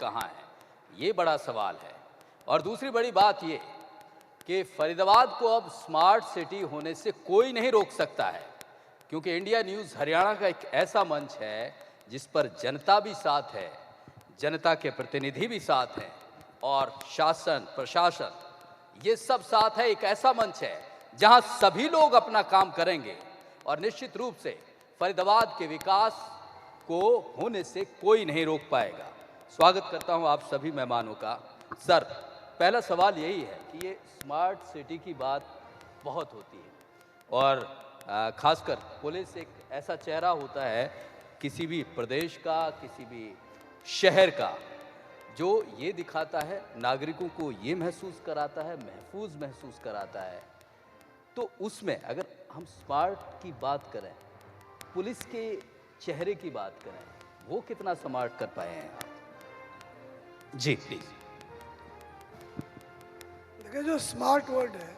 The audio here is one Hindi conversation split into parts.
कहाँ है, ये बड़ा सवाल है। और दूसरी बड़ी बात ये कि फरीदाबाद को अब स्मार्ट सिटी होने से कोई नहीं रोक सकता है, क्योंकि इंडिया न्यूज़ हरियाणा का एक ऐसा मंच है जिस पर जनता भी साथ है, जनता के प्रतिनिधि भी साथ हैं और शासन प्रशासन ये सब साथ है। एक ऐसा मंच है जहां सभी लोग अपना काम करेंगे और निश्चित रूप से फरीदाबाद के विकास को होने से कोई नहीं रोक पाएगा। स्वागत करता हूं आप सभी मेहमानों का। सर, पहला सवाल यही है कि ये स्मार्ट सिटी की बात बहुत होती है और खासकर पुलिस एक ऐसा चेहरा होता है किसी भी प्रदेश का, किसी भी शहर का, जो ये दिखाता है, नागरिकों को ये महसूस कराता है, महफूज महसूस कराता है। तो उसमें अगर हम स्मार्ट की बात करें, पुलिस के चेहरे की बात करें, वो कितना स्मार्ट कर पाए हैं आप? जी प्लीज। देखिए, जो स्मार्ट वर्ड है,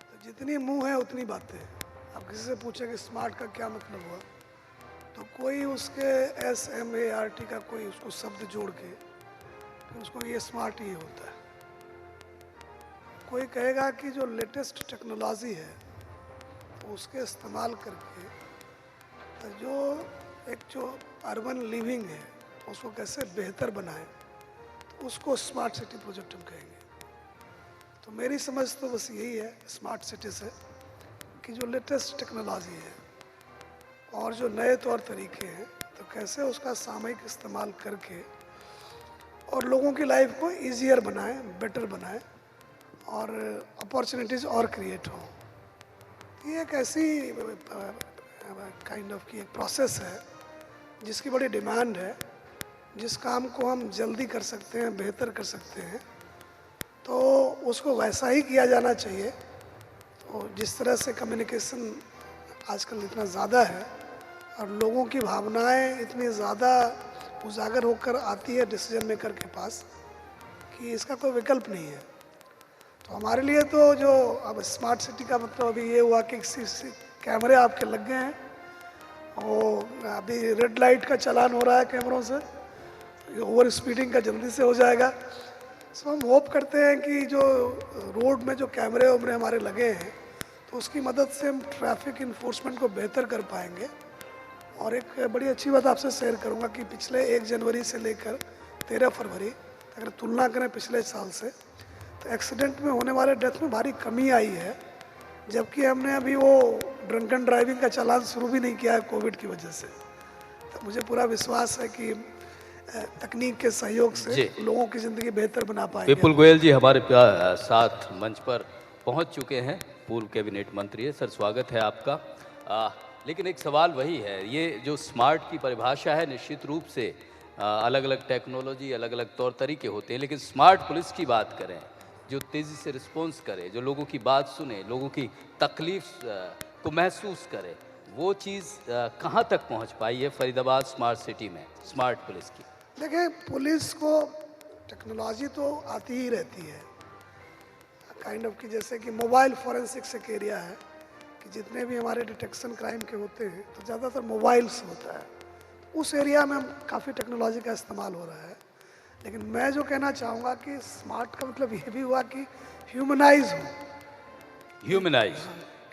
तो जितनी मुंह है उतनी बातें हैं। आप किसी से पूछे कि स्मार्ट का क्या मतलब हुआ, तो कोई उसके SMART का कोई उसको शब्द जोड़ के फिर उसको ये स्मार्ट ही होता है। कोई कहेगा कि जो लेटेस्ट टेक्नोलॉजी है तो उसके इस्तेमाल करके तो जो अर्बन लिविंग है उसको कैसे बेहतर बनाए, तो उसको स्मार्ट सिटी प्रोजेक्ट हम कहेंगे। तो मेरी समझ तो बस यही है स्मार्ट सिटी से कि जो लेटेस्ट टेक्नोलॉजी है और जो नए तौर तरीके हैं, तो कैसे उसका सामयिक इस्तेमाल करके और लोगों की लाइफ को ईजियर बनाएं, बेटर बनाएं और अपॉर्चुनिटीज़ और क्रिएट हो। ये एक ऐसी काइंड ऑफ की एक प्रोसेस है जिसकी बड़ी डिमांड है। जिस काम को हम जल्दी कर सकते हैं, बेहतर कर सकते हैं, तो उसको वैसा ही किया जाना चाहिए। तो जिस तरह से कम्युनिकेशन आजकल इतना ज़्यादा है और लोगों की भावनाएं इतनी ज़्यादा उजागर होकर आती है डिसीजन मेकर के पास कि इसका कोई विकल्प नहीं है। तो हमारे लिए तो जो अब स्मार्ट सिटी का मतलब अभी ये हुआ कि कैमरे आपके लग गए हैं, और अभी रेड लाइट का चालान हो रहा है कैमरों से, ओवर स्पीडिंग का जल्दी से हो जाएगा। सो हम होप करते हैं कि जो रोड में जो कैमरे वैमरे हमारे लगे हैं, तो उसकी मदद से हम ट्रैफिक इन्फोर्समेंट को बेहतर कर पाएंगे। और एक बड़ी अच्छी बात आपसे शेयर करूंगा कि पिछले 1 जनवरी से लेकर 13 फरवरी अगर तुलना करें पिछले साल से, तो एक्सीडेंट में होने वाले डेथ में भारी कमी आई है। जबकि हमने अभी वो ड्रंकन ड्राइविंग का चालान शुरू भी नहीं किया है कोविड की वजह से। तो मुझे पूरा विश्वास है कि तकनीक के सहयोग से लोगों की ज़िंदगी बेहतर बना पाएंगे। विपुल गोयल जी हमारे साथ मंच पर पहुंच चुके हैं, पूर्व कैबिनेट मंत्री है। सर, स्वागत है आपका। लेकिन एक सवाल वही है, ये जो स्मार्ट की परिभाषा है, निश्चित रूप से अलग अलग टेक्नोलॉजी, अलग अलग तौर तरीके होते हैं, लेकिन स्मार्ट पुलिस की बात करें, जो तेज़ी से रिस्पॉन्स करे, जो लोगों की बात सुने, लोगों की तकलीफ को महसूस करे, वो चीज़ कहाँ तक पहुँच पाई है फरीदाबाद स्मार्ट सिटी में स्मार्ट पुलिस की? देखिए, पुलिस को टेक्नोलॉजी तो आती ही रहती है। काइंड ऑफ कि जैसे कि मोबाइल फॉरेंसिक्स एक एरिया है कि जितने भी हमारे डिटेक्शन क्राइम के होते हैं तो ज़्यादातर मोबाइल से होता है। उस एरिया में काफ़ी टेक्नोलॉजी का इस्तेमाल हो रहा है। लेकिन मैं जो कहना चाहूँगा कि स्मार्ट का मतलब ये भी हुआ कि ह्यूमनाइज हो। ह्यूमनाइज,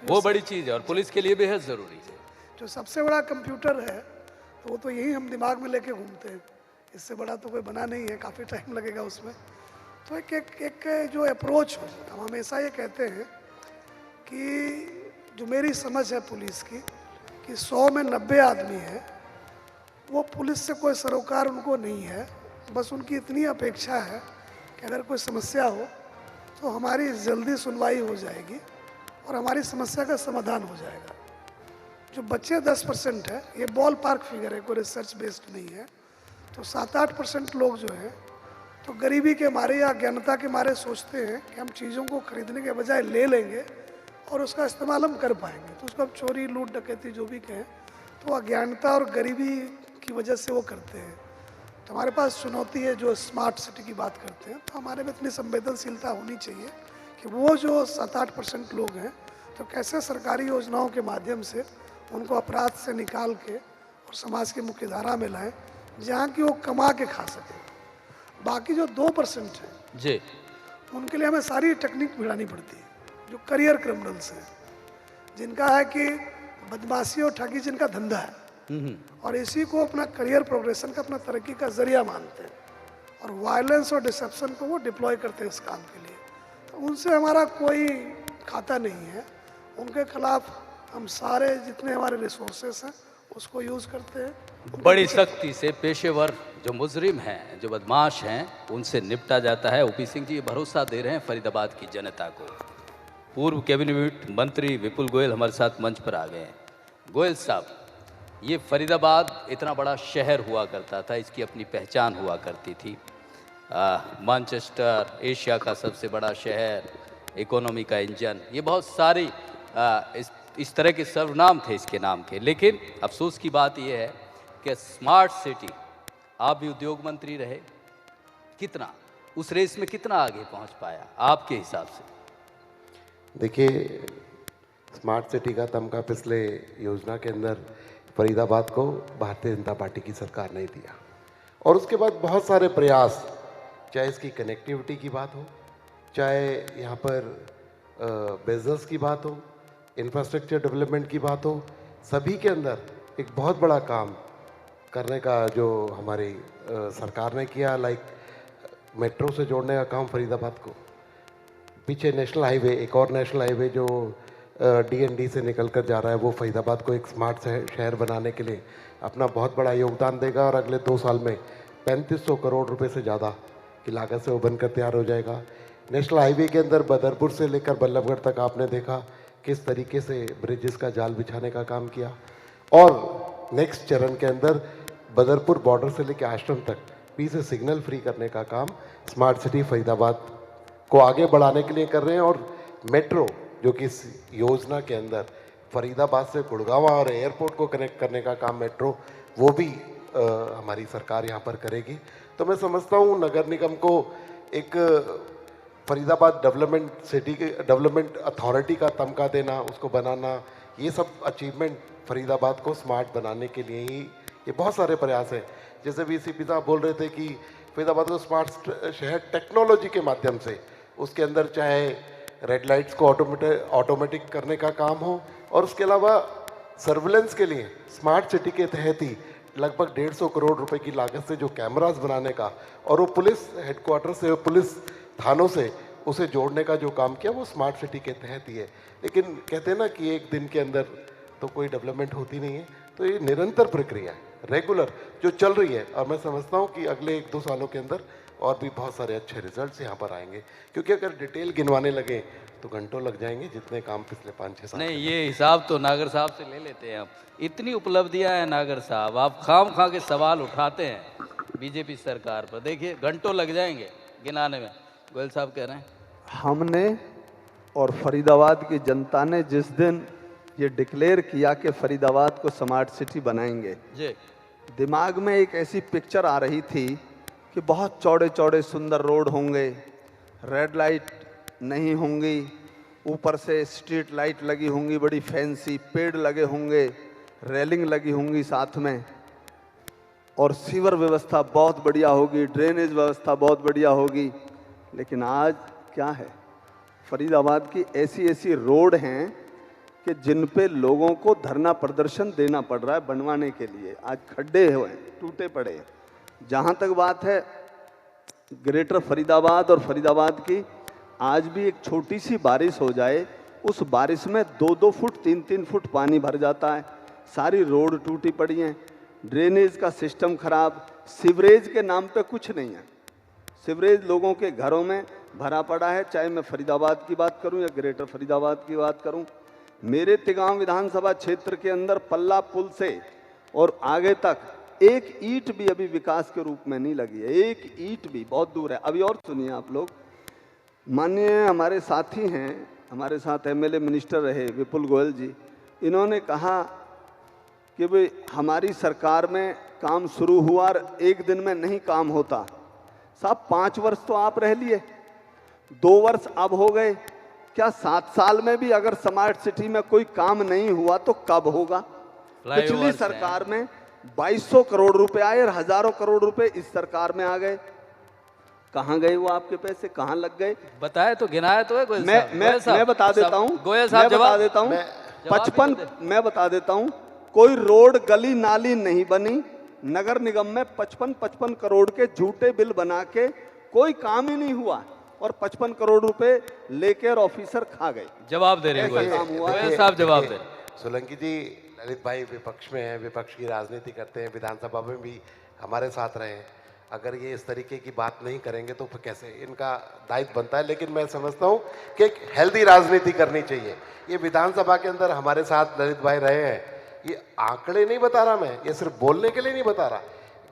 वो बड़ी चीज़ है और पुलिस के लिए बेहद ज़रूरी है। जो सबसे बड़ा कंप्यूटर है तो वो तो यही हम दिमाग में लेके घूमते हैं, इससे बड़ा तो कोई बना नहीं है, काफ़ी टाइम लगेगा उसमें। तो एक जो अप्रोच हो, हम हमेशा ये कहते हैं कि जो मेरी समझ है पुलिस की कि 100 में 90 आदमी है, वो पुलिस से कोई सरोकार उनको नहीं है। बस उनकी इतनी अपेक्षा है कि अगर कोई समस्या हो तो हमारी जल्दी सुनवाई हो जाएगी और हमारी समस्या का समाधान हो जाएगा। जो बच्चे 10% है, ये बॉल पार्क फिगर है, कोई रिसर्च बेस्ड नहीं है। तो 7-8% लोग जो हैं तो गरीबी के मारे या अज्ञानता के मारे सोचते हैं कि हम चीज़ों को खरीदने के बजाय ले लेंगे और उसका इस्तेमाल हम कर पाएंगे। तो उसको हम चोरी, लूट, डकैती जो भी कहें, तो अज्ञानता और गरीबी की वजह से वो करते हैं। तो हमारे पास चुनौती है, जो स्मार्ट सिटी की बात करते हैं, तो हमारे में इतनी संवेदनशीलता होनी चाहिए कि वो जो 7-8% लोग हैं, तो कैसे सरकारी योजनाओं के माध्यम से उनको अपराध से निकाल के और समाज की मुख्य धारा में लाएं, जहाँ की वो कमा के खा सकें। बाकी जो 2% है जी। उनके लिए हमें सारी टेक्निक भिड़ानी पड़ती है, जो करियर क्रिमिनल्स हैं, जिनका है कि बदमाशी और ठगी जिनका धंधा है और इसी को अपना करियर प्रोग्रेशन का, अपना तरक्की का जरिया मानते हैं और वायलेंस और डिसेप्शन को वो डिप्लॉय करते हैं इस काम के लिए। तो उनसे हमारा कोई खाता नहीं है। उनके खिलाफ हम सारे जितने हमारे रिसोर्सेस हैं उसको यूज़ करते हैं। बड़ी सख्ती से पेशेवर जो मुजरिम हैं, जो बदमाश हैं, उनसे निपटा जाता है। ओपी सिंह जी ये भरोसा दे रहे हैं फरीदाबाद की जनता को। पूर्व कैबिनेट मंत्री विपुल गोयल हमारे साथ मंच पर आ गए हैं। गोयल साहब, ये फरीदाबाद इतना बड़ा शहर हुआ करता था, इसकी अपनी पहचान हुआ करती थी। मैनचेस्टर एशिया का सबसे बड़ा शहर, इकोनॉमी का इंजन, ये बहुत सारी इस तरह के सर्वनाम थे इसके नाम के। लेकिन अफसोस की बात यह है कि स्मार्ट सिटी, आप भी उद्योग मंत्री रहे, कितना उस रेस में कितना आगे पहुंच पाया आपके हिसाब से? देखिए, स्मार्ट सिटी का तमगा पिछले योजना के अंदर फरीदाबाद को भारतीय जनता पार्टी की सरकार ने दिया और उसके बाद बहुत सारे प्रयास, चाहे इसकी कनेक्टिविटी की बात हो, चाहे यहाँ पर बिजनेस की बात हो, इंफ्रास्ट्रक्चर डेवलपमेंट की बात हो, सभी के अंदर एक बहुत बड़ा काम करने का जो हमारी सरकार ने किया। लाइक मेट्रो से जोड़ने का काम फरीदाबाद को, पीछे नेशनल हाईवे, एक और नेशनल हाईवे जो DND से निकल कर जा रहा है, वो फरीदाबाद को एक स्मार्ट शहर बनाने के लिए अपना बहुत बड़ा योगदान देगा और अगले 2 साल में 3500 करोड़ रुपए से ज़्यादा की लागत से वो बनकर तैयार हो जाएगा। नेशनल हाईवे के अंदर बदरपुर से लेकर बल्लभगढ़ तक आपने देखा किस तरीके से ब्रिजेस का जाल बिछाने का काम किया और नेक्स्ट चरण के अंदर बदरपुर बॉर्डर से लेकर आश्रम तक पी से सिग्नल फ्री करने का काम स्मार्ट सिटी फरीदाबाद को आगे बढ़ाने के लिए कर रहे हैं। और मेट्रो जो कि इस योजना के अंदर फरीदाबाद से गुड़गांव और एयरपोर्ट को कनेक्ट करने का काम मेट्रो, वो भी हमारी सरकार यहाँ पर करेगी। तो मैं समझता हूँ नगर निगम को एक फरीदाबाद डेवलपमेंट सिटी के डेवलपमेंट अथॉरिटी का तमगा देना, उसको बनाना, ये सब अचीवमेंट फरीदाबाद को स्मार्ट बनाने के लिए ही ये बहुत सारे प्रयास हैं। जैसे VCP साहब बोल रहे थे कि फरीदाबाद को स्मार्ट शहर टेक्नोलॉजी के माध्यम से, उसके अंदर चाहे रेड लाइट्स को ऑटोमेटिक करने का काम हो और उसके अलावा सर्विलेंस के लिए स्मार्ट सिटी के तहत ही लगभग 150 करोड़ रुपए की लागत से जो कैमरास बनाने का और वो पुलिस हेडक्वार्टर से, पुलिस थानों से उसे जोड़ने का जो काम किया, वो स्मार्ट सिटी के तहत ही है। लेकिन कहते हैं ना कि एक दिन के अंदर तो कोई डेवलपमेंट होती नहीं है, तो ये निरंतर प्रक्रिया है, रेगुलर जो चल रही है। और मैं समझता हूँ कि अगले 1-2 सालों के अंदर और भी बहुत सारे अच्छे रिजल्ट्स यहाँ पर आएंगे, क्योंकि अगर डिटेल गिनवाने लगे तो घंटों लग जाएंगे, जितने काम पिछले 5-6 साल। नहीं, ये हिसाब तो नागर साहब से ले लेते हैं हम। इतनी उपलब्धियां हैं नागर साहब, आप खाम खा के सवाल उठाते हैं बीजेपी सरकार पर, देखिए घंटों लग जाएंगे गिनाने में। गोयल साहब कह रहे हैं हमने और फरीदाबाद की जनता ने जिस दिन ये डिक्लेयर किया कि फरीदाबाद को स्मार्ट सिटी बनाएंगे, जी, दिमाग में एक ऐसी पिक्चर आ रही थी कि बहुत चौड़े चौड़े सुंदर रोड होंगे, रेड लाइट नहीं होंगी, ऊपर से स्ट्रीट लाइट लगी होंगी बड़ी फैंसी, पेड़ लगे होंगे, रेलिंग लगी होंगी साथ में, और सीवर व्यवस्था बहुत बढ़िया होगी, ड्रेनेज व्यवस्था बहुत बढ़िया होगी। लेकिन आज क्या है, फरीदाबाद की ऐसी ऐसी रोड हैं कि जिन पे लोगों को धरना प्रदर्शन देना पड़ रहा है बनवाने के लिए। आज खड्डे हुए, टूटे पड़े। जहाँ तक बात है ग्रेटर फरीदाबाद और फरीदाबाद की, आज भी एक छोटी सी बारिश हो जाए, उस बारिश में 2-2 फुट 3-3 फुट पानी भर जाता है। सारी रोड टूटी पड़ी हैं, ड्रेनेज का सिस्टम खराब, सीवरेज के नाम पे कुछ नहीं है। सीवरेज लोगों के घरों में भरा पड़ा है, चाहे मैं फरीदाबाद की बात करूं या ग्रेटर फरीदाबाद की बात करूं। मेरे तिगांव विधानसभा क्षेत्र के अंदर पल्ला पुल से और आगे तक एक ईंट भी अभी विकास के रूप में नहीं लगी है, एक ईंट भी, बहुत दूर है। अभी और सुनिए आप लोग, माननीय हमारे साथी हैं, हमारे साथ MLA मिनिस्टर रहे विपुल गोयल जी, इन्होंने कहा कि भाई हमारी सरकार में काम शुरू हुआ और एक दिन में नहीं काम होता। साहब 5 वर्ष तो आप रह लिए, 2 वर्ष अब हो गए, क्या 7 साल में भी अगर स्मार्ट सिटी में कोई काम नहीं हुआ तो कब होगा? पिछली सरकार में 2200 करोड़ रुपए आए और हजारों करोड़ रुपए इस सरकार में आ गए। कहाँ गए वो आपके पैसे, कहाँ लग गए? बताया तो, गिनाया तो है गोयल मैं साहब। मैं गोयल साहब, मैं बता देता सब- हूँ, गोयल मैं साहब बता जवाब देता हूँ। जवाब भी 55 तो दे। मैं बता देता हूँ, कोई रोड गली नाली नहीं बनी। नगर निगम में 55 करोड़ के झूठे बिल बना के कोई काम ही नहीं हुआ, और 55 करोड़ रुपए लेके और ऑफिसर खा गए। जवाब दे रहे हैं ऐसा गोयल काम साहब। हुआ है। गोयल साहब जवाब दे रहे हैं। सोलंकी जी, ललित भाई विपक्ष में हैं, विपक्ष की राजनीति करते हैं, विधानसभा में भी हमारे साथ रहे हैं। अगर ये इस तरीके की बात नहीं करेंगे तो फिर कैसे, इनका दायित्व बनता है। लेकिन मैं समझता हूँ कि एक हेल्दी राजनीति करनी चाहिए। ये विधानसभा के अंदर हमारे साथ ललित भाई रहे हैं, ये आंकड़े नहीं बता रहा मैं, ये सिर्फ बोलने के लिए नहीं बता रहा।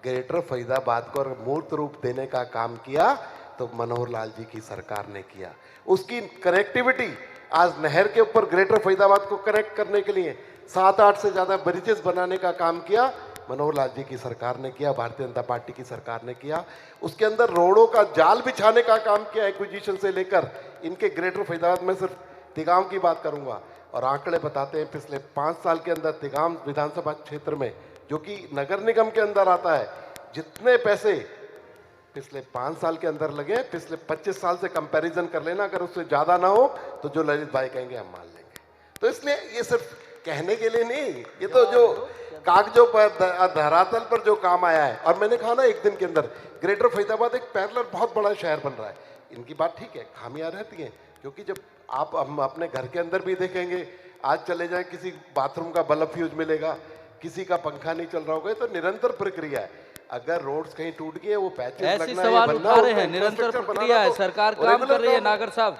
ग्रेटर फरीदाबाद को अगर मूर्त रूप देने का काम किया तो मनोहर लाल जी की सरकार ने किया। उसकी कनेक्टिविटी, आज नहर के ऊपर ग्रेटर फरीदाबाद को कनेक्ट करने के लिए 7-8 से ज़्यादा ब्रिजेस बनाने का काम किया मनोहर लाल जी की सरकार ने किया, भारतीय जनता पार्टी की सरकार ने किया। उसके अंदर रोडों का जाल बिछाने का काम किया, एक्विजिशन से लेकर इनके ग्रेटर फरीदाबाद में। सिर्फ तिगांव की बात करूंगा, और आंकड़े बताते हैं पिछले 5 साल के अंदर तिगांव विधानसभा क्षेत्र में, जो कि नगर निगम के अंदर आता है, जितने पैसे पिछले 5 साल के अंदर लगे, पिछले 25 साल से कंपैरिजन कर लेना, अगर उससे ज़्यादा ना हो तो जो ललित भाई कहेंगे हम मान लेंगे। तो इसलिए ये सिर्फ कहने के लिए नहीं, ये तो जो कागजों पर, धरातल पर जो काम आया है। और मैंने कहा ना, एक दिन के अंदर ग्रेटर फरीदाबाद एक पैरेलल बहुत बड़ा शहर बन रहा है। इनकी बात ठीक है, खामियां रहती हैं, क्योंकि जब हम अपने घर के अंदर भी देखेंगे, आज चले जाएं, किसी बाथरूम का बल्ब फ्यूज मिलेगा, किसी का पंखा नहीं चल रहा होगा। तो निरंतर प्रक्रिया है। अगर रोड्स कहीं टूट गए, वो पैचेस ऐसे लगना, सवाल ये बनना, उठा रहे उसका हैं, निरंतर इंफ्रास्ट्रक्चर प्रक्रिया है, बनाना, तो सरकार काम रेगुलर कर रही है। काम नागर साहब,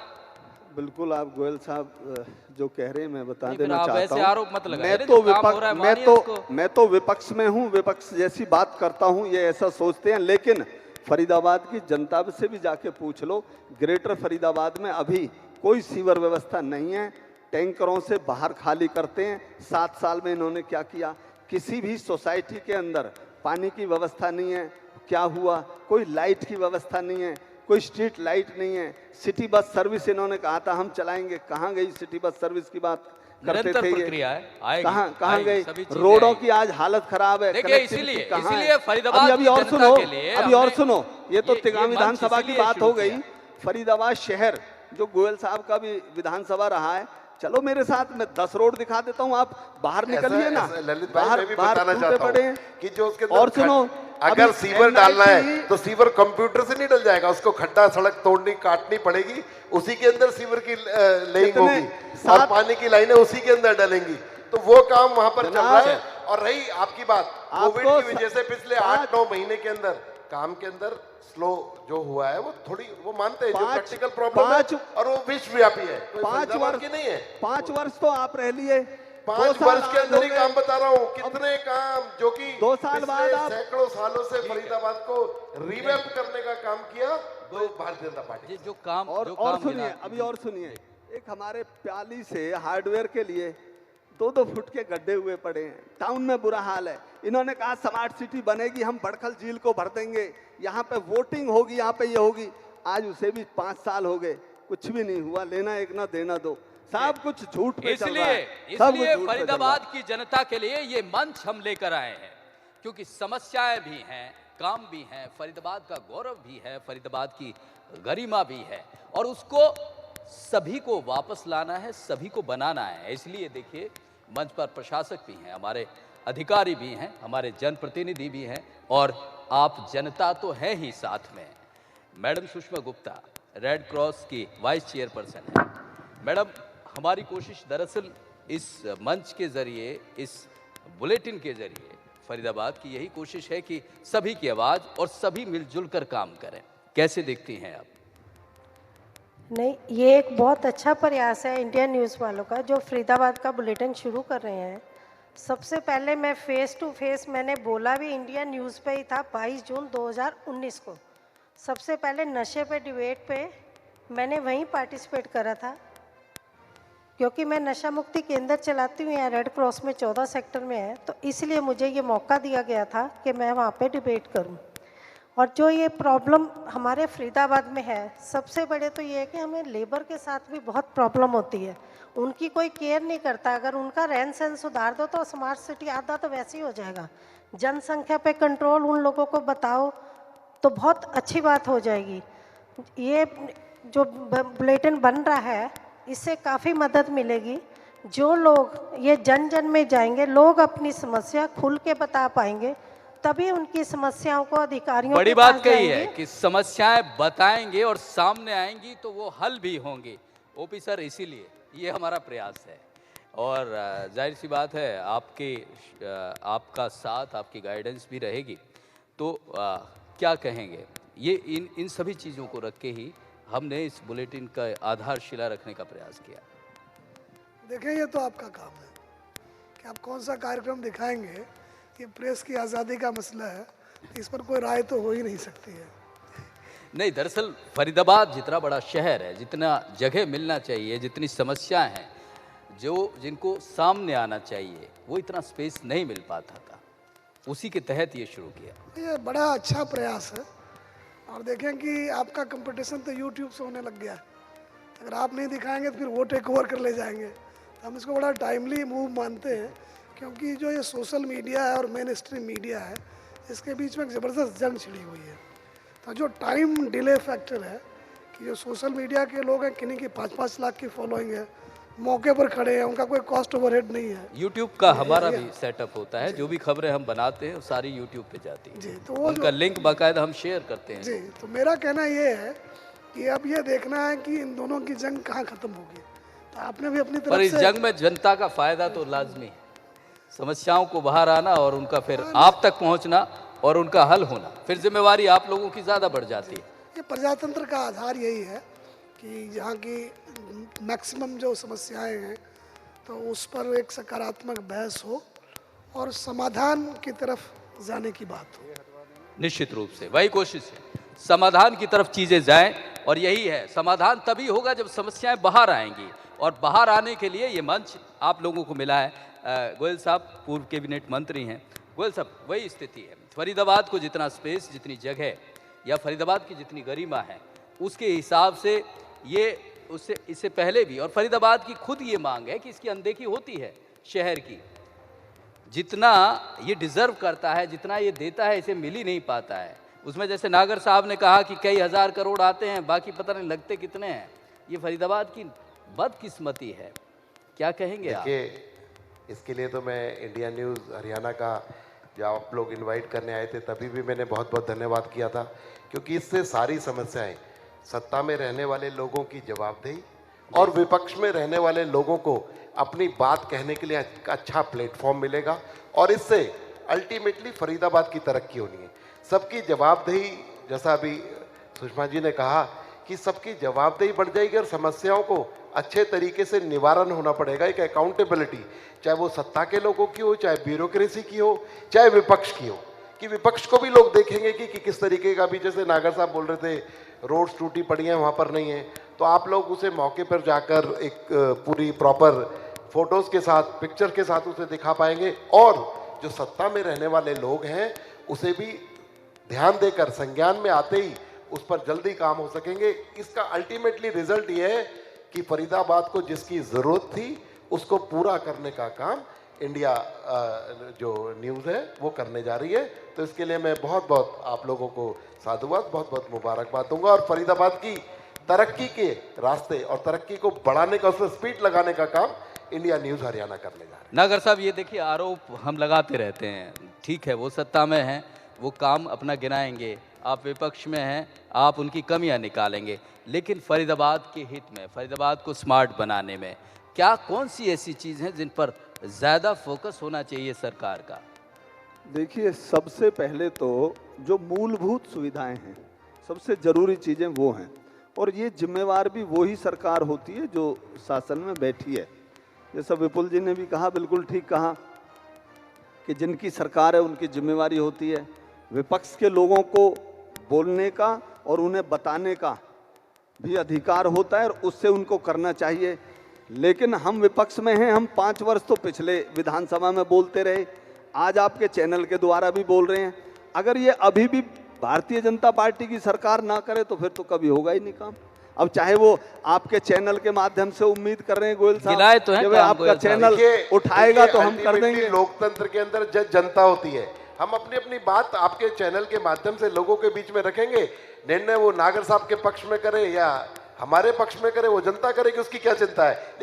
बिल्कुल, आप गोयल साहब जो कह रहे हैं मैं बता नहीं, फिर देना आप चाहता ऐसे हूं। आरोप मत लगाइए, मैं जो तो काम हो रहा है मानिए उसको। मैं तो विपक्ष में हूं, विपक्ष जैसी बात करता हूं, ये ऐसा सोचते हैं। लेकिन फरीदाबाद की जनता से भी जाके पूछ लो, ग्रेटर फरीदाबाद में अभी कोई सीवर व्यवस्था नहीं है। टैंकरों से बाहर खाली करते हैं। 7 साल में इन्होंने क्या किया? किसी भी सोसाइटी के अंदर पानी की व्यवस्था नहीं है। क्या हुआ? कोई लाइट की व्यवस्था नहीं है, कोई स्ट्रीट लाइट नहीं है। सिटी बस सर्विस इन्होंने कहा था हम चलाएंगे, कहाँ गई सिटी बस सर्विस की बात करते निरंतर थे ये? प्रक्रिया है, आएगी, कहाँ आएगी, गई? सभी चीजें रोडों आएगी। की आज हालत खराब है। देखिए, connectivity इसीलिए कहाँ है? इसीलिए फरीदाबाद अभी की और जनता सुनो, के लिए अभी और हमने सुनो, ये तो ये तिगांव मंच विधानसभा की इसीलिए बात शुरू हो गई। किया। फरीदाबाद शहर जो गोयल साहब का भी विधानसभा रहा है, चलो मेरे साथ, मैं 10 रोड दिखा देता हूँ, आप बाहर निकलिए ना। ललित भाई, बाहर मैं भी बाहर बताना टूटे चाहता पड़े हूँ हैं। कि जो उसके और सुनो, अगर अभी सीवर डालना है NIT तो सीवर कंप्यूटर से नहीं डल जाएगा, उसको खड्डा सड़क तोड़नी काटनी पड़ेगी, उसी के अंदर सीवर की लेइंग कितने? होगी, और सात- पानी की लाइनें उसी के अंदर डलेंगी। तो वो काम वहां पर चल जनाब, रहा है। और रही आपकी बात, कोविड आपको की वजह से पिछले 8-9 महीने के अंदर काम के अंदर स्लो जो हुआ है, वो थोड़ी, वो मानते हैं जो प्रैक्टिकल प्रॉब्लम है, और वो विश्वव्यापी है, कोई 5 फरीदाबाद वर्ष की नहीं है। 5 वर्ष तो आप रह लिए, 5 वर्ष के अंदर ही काम बता रहा हूँ, कितने काम जो कि 2 साल बाद पिछले आप सैकड़ों सालों से फरीदाबाद को रिवैम्प करने का काम किया तो भारतीय जनता पार्टी। ये जो काम और जो और काम सुनिए, गिना- अभी और सुनिए, एक हमारे प्याली से हार्डवेयर के लिए 2-2 फुट के गड्ढे हुए पड़े हैं। टाउन में बुरा हाल है। इन्होंने कहा स्मार्ट सिटी बनेगी, हम बड़खल झील को भर देंगे, यहाँ पे वोटिंग होगी, यहाँ पे ये होगी। आज उसे भी 5 साल हो गए, कुछ भी नहीं हुआ। लेना एक ना देना दो, सब कुछ झूठ पे चल रहा है। सब कुछ इसलिए झूठ पे चल रहा है। फरीदाबाद की जनता के लिए ये मंच हम लेकर आए हैं, क्योंकि समस्याएं भी हैं, काम भी हैं, फरीदाबाद का गौरव भी है, फरीदाबाद की गरिमा भी है, और उसको सभी को वापस लाना है, सभी को बनाना है। इसलिए देखिए, मंच पर प्रशासक भी हैं, हमारे अधिकारी भी हैं, हमारे जनप्रतिनिधि भी हैं, और आप जनता तो है ही साथ में। Madam Sushma Gupta red cross की वाइस चेयरपर्सन है। मैडम, हमारी कोशिश दरअसल इस मंच के जरिए, इस बुलेटिन के जरिए, फरीदाबाद की यही कोशिश है कि सभी की आवाज़ और सभी मिलजुल कर काम करें। कैसे देखती हैं आप? नहीं, ये एक बहुत अच्छा प्रयास है इंडिया न्यूज़ वालों का, जो फरीदाबाद का बुलेटिन शुरू कर रहे हैं। सबसे पहले मैं फेस टू फेस, मैंने बोला भी इंडिया न्यूज़ पे ही था 22 जून 2019 को। सबसे पहले नशे पे डिबेट पे मैंने वहीं पार्टिसिपेट करा था, क्योंकि मैं नशा मुक्ति केंद्र चलाती हूँ यहाँ रेड क्रॉस में 14 सेक्टर में है, तो इसलिए मुझे ये मौका दिया गया था कि मैं वहाँ पे डिबेट करूँ। और जो ये प्रॉब्लम हमारे फरीदाबाद में है, सबसे बड़े तो ये है कि हमें लेबर के साथ भी बहुत प्रॉब्लम होती है। उनकी कोई केयर नहीं करता। अगर उनका रहन सहन सुधार दो तो स्मार्ट सिटी आधा तो वैसे ही हो जाएगा। जनसंख्या पे कंट्रोल उन लोगों को बताओ, तो बहुत अच्छी बात हो जाएगी। ये जो बुलेटिन बन रहा है इससे काफ़ी मदद मिलेगी। जो लोग ये जन जन में जाएंगे, लोग अपनी समस्या खुल के बता पाएंगे, तभी उनकी समस्याओं को अधिकारियों बड़ी के बात पास कही है जाएंगे। कि समस्याएं बताएंगे और सामने आएंगी तो वो हल भी होंगे। ओपी सर, इसीलिए ये हमारा प्रयास है और जाहिर सी बात है आपका साथ, आपकी गाइडेंस भी रहेगी। तो क्या कहेंगे, ये इन सभी चीज़ों को रख के ही हमने इस बुलेटिन का आधारशिला रखने का प्रयास किया। देखिए, ये तो आपका काम है कि आप कौन सा कार्यक्रम दिखाएंगे। ये प्रेस की आज़ादी का मसला है, इस पर कोई राय तो हो ही नहीं सकती है। नहीं, दरअसल फरीदाबाद जितना बड़ा शहर है, जितना जगह मिलना चाहिए, जितनी समस्याएं हैं जिनको सामने आना चाहिए, वो इतना स्पेस नहीं मिल पाता था। उसी के तहत ये शुरू किया। ये बड़ा अच्छा प्रयास है और देखें कि आपका कंपटीशन तो यूट्यूब से होने लग गया है। अगर आप नहीं दिखाएंगे तो फिर वो टेक ओवर कर ले जाएंगे। तो हम इसको बड़ा टाइमली मूव मानते हैं, क्योंकि जो ये सोशल मीडिया है और मेन स्ट्रीम मीडिया है, इसके बीच में एक ज़बरदस्त जंग छिड़ी हुई है। तो जो टाइम डिले फैक्टर है कि जो सोशल मीडिया के लोग हैं, किन्हीं की 5-5 लाख की फॉलोइंग है, मौके पर खड़े हैं, उनका कोई कॉस्ट ओवरहेड नहीं है। यूट्यूब का हमारा भी सेटअप होता है, जो भी खबरें हम बनाते हैं वो सारी यूट्यूब पे जाती है जी, तो वो उनका लिंक बाकायदा हम शेयर करते हैं। जी, तो मेरा कहना ये है कि अब ये देखना है कि इन दोनों की जंग कहाँ ख़त्म होगी। तो आपने भी अपनी पर तरफ इस से जंग में जनता का फायदा तो लाजमी है, समस्याओं को बाहर आना और उनका फिर आप तक पहुंचना और उनका हल होना, फिर जिम्मेवारी आप लोगों की ज़्यादा बढ़ जाती है। ये प्रजातंत्र का आधार यही है कि जहाँ की मैक्सिमम जो समस्याएं हैं तो उस पर एक सकारात्मक बहस हो और समाधान की तरफ जाने की बात हो। निश्चित रूप से वही कोशिश है, समाधान की तरफ चीज़ें जाएं और यही है, समाधान तभी होगा जब समस्याएं बाहर आएंगी और बाहर आने के लिए ये मंच आप लोगों को मिला है। गोयल साहब पूर्व कैबिनेट मंत्री हैं। गोयल साहब, वही स्थिति है, फरीदाबाद को जितना स्पेस, जितनी जगह या फरीदाबाद की जितनी गरिमा है, उसके हिसाब से ये उससे इससे पहले भी, और फरीदाबाद की खुद ये मांग है कि इसकी अनदेखी होती है शहर की। जितना ये डिज़र्व करता है, जितना ये देता है, इसे मिल ही नहीं पाता है। उसमें जैसे नागर साहब ने कहा कि कई हज़ार करोड़ आते हैं, बाकी पता नहीं लगते कितने हैं। ये फरीदाबाद की बदकिस्मती है, क्या कहेंगे आप? देखिए, इसके लिए तो मैं इंडिया न्यूज़ हरियाणा का, जब आप लोग इनवाइट करने आए थे तभी भी मैंने बहुत बहुत धन्यवाद किया था, क्योंकि इससे सारी समस्याएं, सत्ता में रहने वाले लोगों की जवाबदेही और विपक्ष में रहने वाले लोगों को अपनी बात कहने के लिए अच्छा प्लेटफॉर्म मिलेगा और इससे अल्टीमेटली फरीदाबाद की तरक्की होनी है। सबकी जवाबदेही, जैसा अभी सुषमा जी ने कहा कि सबकी जवाबदेही बढ़ जाएगी और समस्याओं को अच्छे तरीके से निवारण होना पड़ेगा। एक अकाउंटेबिलिटी, चाहे वो सत्ता के लोगों की हो, चाहे ब्यूरोक्रेसी की हो, चाहे विपक्ष की हो, कि विपक्ष को भी लोग देखेंगे कि किस तरीके का भी, जैसे नागर साहब बोल रहे थे रोड्स टूटी पड़ी हैं, वहाँ पर नहीं है, तो आप लोग उसे मौके पर जाकर एक पूरी प्रॉपर फोटोज़ के साथ, पिक्चर के साथ उसे दिखा पाएंगे और जो सत्ता में रहने वाले लोग हैं उसे भी ध्यान देकर संज्ञान में आते ही उस पर जल्दी काम हो सकेंगे। इसका अल्टीमेटली रिजल्ट ये है कि फरीदाबाद को जिसकी ज़रूरत थी उसको पूरा करने का काम इंडिया जो न्यूज़ है वो करने जा रही है। तो इसके लिए मैं बहुत बहुत आप लोगों को साधुवाद, बहुत बहुत मुबारकबाद दूंगा और फरीदाबाद की तरक्की के रास्ते और तरक्की को बढ़ाने का, उसमें स्पीड लगाने का काम इंडिया न्यूज़ हरियाणा करने जा रही है। नागर साहब, ये देखिए, आरोप हम लगाते रहते हैं, ठीक है, वो सत्ता में हैं, वो काम अपना गिनाएंगे, आप विपक्ष में हैं, आप उनकी कमियां निकालेंगे, लेकिन फरीदाबाद के हित में, फरीदाबाद को स्मार्ट बनाने में क्या कौन सी ऐसी चीज़ हैं जिन पर ज़्यादा फोकस होना चाहिए सरकार का? देखिए, सबसे पहले तो जो मूलभूत सुविधाएं हैं, सबसे ज़रूरी चीज़ें वो हैं और ये जिम्मेवार भी वही सरकार होती है जो शासन में बैठी है। जैसा विपुल जी ने भी कहा, बिल्कुल ठीक कहा कि जिनकी सरकार है उनकी जिम्मेवारी होती है। विपक्ष के लोगों को बोलने का और उन्हें बताने का भी अधिकार होता है और उससे उनको करना चाहिए। लेकिन हम विपक्ष में हैं, हम 5 वर्ष तो पिछले विधानसभा में बोलते रहे, आज आपके चैनल के द्वारा भी बोल रहे हैं। अगर ये अभी भी भारतीय जनता पार्टी की सरकार ना करे तो फिर तो कभी होगा ही नहीं काम। अब चाहे वो आपके चैनल के माध्यम से उम्मीद कर रहे हैं गोयल गिलाए तो साहब, हैं जब काम आपका गोयल साहब। चैनल उठाएगा तो हम कर देंगे। लोकतंत्र के अंदर जनता होती है, हम अपनी अपनी बात आपके चैनल के माध्यम से लोगों के बीच में रखेंगे। निर्णय वो नागर साहब के पक्ष में करे या हमारे पक्ष में करे, वो जनता करेगी, उसकी क्या चिंता है।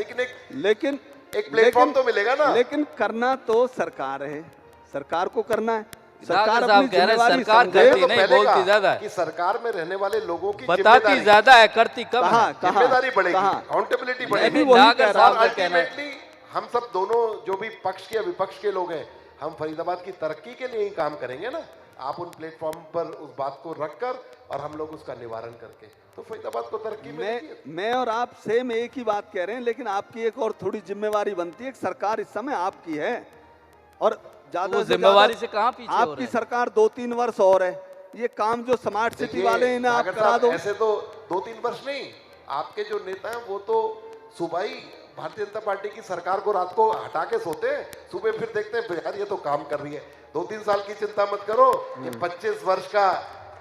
लेकिन एक प्लेटफॉर्म तो मिलेगा ना। लेकिन करना तो सरकार है, सरकार को करना है। सरकार साहब अपनी कह रहे हैं जिम्मेवारी सरकार समझे। करती नहीं, बोलती ज्यादा है। कि सरकार में रहने वाले लोगों की बताती ज्यादा है, करती कम है। कहाँ जिम्मेदारी बढ़ेगी, कहाँ? अकाउंटेबिलिटी मैं बढ़ेगी। भी वही नागर कह रहा साहब हूं। का कहना है। अल्टीमेटली हम सब दोनों जो भी पक्ष के या विपक्ष के लोग हैं, हम फरीदाबाद की तरक्की के लिए ही काम करेंगे ना। आप उन प्लेटफॉर्म पर उस बात को रखकर और हम लोग उसका निवारण करके तो फरीदाबाद को तरक्की मिलेगी। मैं और आप सेम एक ही बात कह रहे हैं, लेकिन आपकी एक और थोड़ी जिम्मेवारी बनती है। सरकार इस समय आपकी है और ज्यादा वो से जिम्मेवारी ज्यादा से कहाँ पीछे हो रहे आपकी हैं? सरकार 2-3 वर्ष और है। ये काम जो स्मार्ट सिटी देखिए, वाले हैं ना, आप नागर करा साहब, दो। ऐसे तो 2-3 वर्ष नहीं, आपके जो नेता हैं वो तो सुबह ही भारतीय जनता पार्टी की सरकार को रात को हटा के सोते हैं, सुबह फिर देखते हैं यार ये तो काम कर रही है। 2-3 साल की चिंता मत करो, ये 25 वर्ष का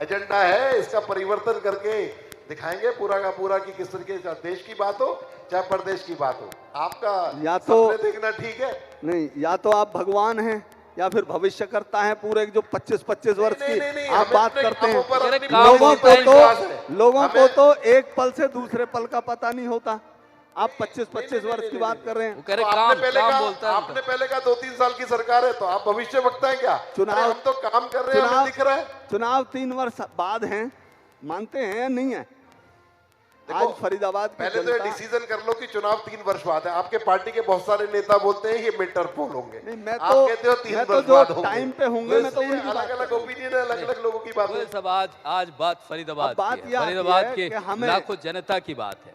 एजेंडा है, इसका परिवर्तन करके दिखाएंगे पूरा का पूरा कि किस तरीके से देश की बात हो चाहे प्रदेश की बात हो। आपका या तो सपने देखना ठीक है, नहीं, या तो आप भगवान हैं या फिर भविष्य करता है पूरे जो 25-25 वर्ष की नहीं, आप हमें बात अपने करते कामों पर हैं। अपनी लोगों पूरी को विश्वास है। लोगों को हमें- तो एक पल से दूसरे पल का पता नहीं होता। आप 25-25 वर्ष की बात कर रहे वो हैं। कह रहे तो काम आपने पहले काम कहा, बोलता है आपने पहले कहा 2-3 साल की सरकार है तो आप भविष्य वक्ता है क्या? चुनाव- अरे हम तो काम कर रहे हैं, हमें दिख रहा है। चुनाव 3 वर्ष बाद हैं, मानते हैं या नहीं है? आज देखो, फरीदाबाद की पहले तो ये जनता- डिसीजन कर लो कि चुनाव 3 वर्ष बाद है। आपके पार्टी के बहुत सारे नेता बोलते हैं ये मिड टर्म पोल होंगे, नहीं, मैं आप तो- कहते हो 3 मैं तो वर्ष जो बाद होंगे। टाइम पे होंगे, मैं तो इसलिए उनकी बात अलग अलग कर रहा हूं। ओपिनियन है, अलग अलग लोगों की बात है। वो सब आज बात फरीदाबाद अब बात की ये है, आती फरीदाबाद है के कि हमें- लाखों जनता की बात है।